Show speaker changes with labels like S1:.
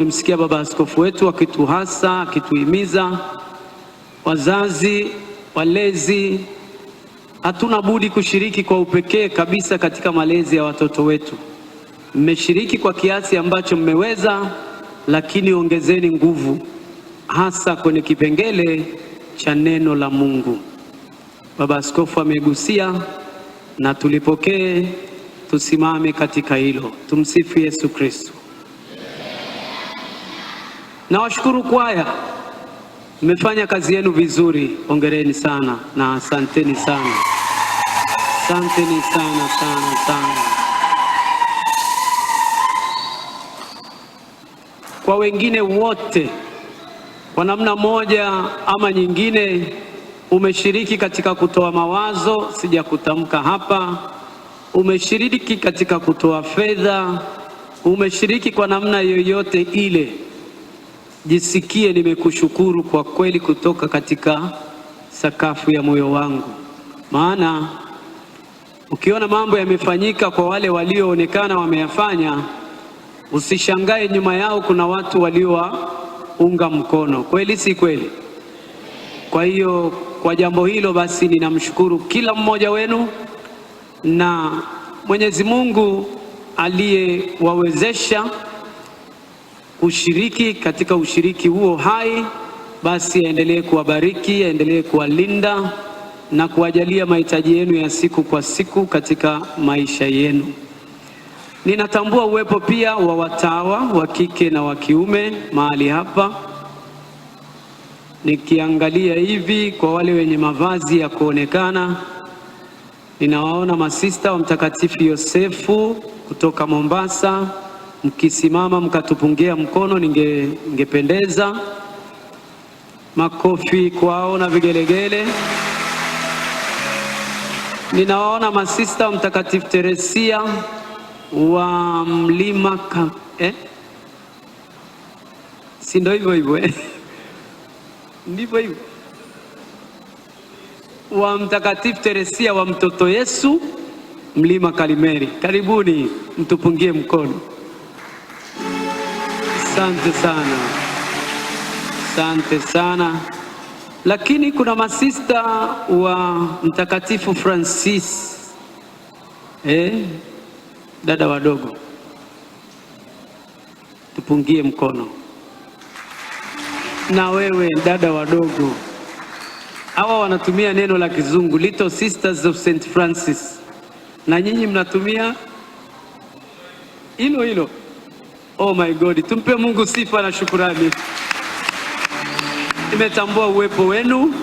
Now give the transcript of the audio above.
S1: Nimsikia baba askofu wetu akituhasa, akituhimiza wazazi, walezi, hatuna budi kushiriki kwa upekee kabisa katika malezi ya watoto wetu. Mmeshiriki kwa kiasi ambacho mmeweza, lakini ongezeni nguvu hasa kwenye kipengele cha neno la Mungu. Baba askofu amegusia na tulipokee, tusimame katika hilo. Tumsifu Yesu Kristo. Nawashukuru kwaya, mmefanya kazi yenu vizuri, hongereni sana na asanteni sana. Asanteni sana sana sana. Kwa wengine wote, kwa namna moja ama nyingine, umeshiriki katika kutoa mawazo, sijakutamka hapa. Umeshiriki katika kutoa fedha, umeshiriki kwa namna yoyote ile. Jisikie nimekushukuru kwa kweli kutoka katika sakafu ya moyo wangu. Maana ukiona mambo yamefanyika kwa wale walioonekana wameyafanya, usishangae nyuma yao kuna watu waliowaunga mkono. Kweli si kweli? Kwa hiyo kwa jambo hilo basi ninamshukuru kila mmoja wenu, na Mwenyezi Mungu aliyewawezesha ushiriki katika ushiriki huo hai, basi aendelee kuwabariki, aendelee kuwalinda na kuwajalia mahitaji yenu ya siku kwa siku katika maisha yenu. Ninatambua uwepo pia wa watawa wa kike na wa kiume mahali hapa. Nikiangalia hivi kwa wale wenye mavazi ya kuonekana, ninawaona masista wa Mtakatifu Yosefu kutoka Mombasa. Mkisimama mkatupungia mkono ningependeza. Makofi kwao na vigelegele. Ninawaona masista wa Mtakatifu Teresia wa Mlima si ndio hivyo hivyo ndivyo hivyo, wa Mtakatifu Teresia wa Mtoto Yesu Mlima Kalimeri. Karibuni mtupungie mkono. Asante sana, asante sana. Lakini kuna masista wa Mtakatifu Francis, dada wadogo, tupungie mkono. Na wewe dada wadogo, hawa wanatumia neno la Kizungu, Little Sisters of St. Francis, na nyinyi mnatumia hilo hilo. Oh my God, tumpe Mungu sifa na shukurani. Nimetambua uwepo wenu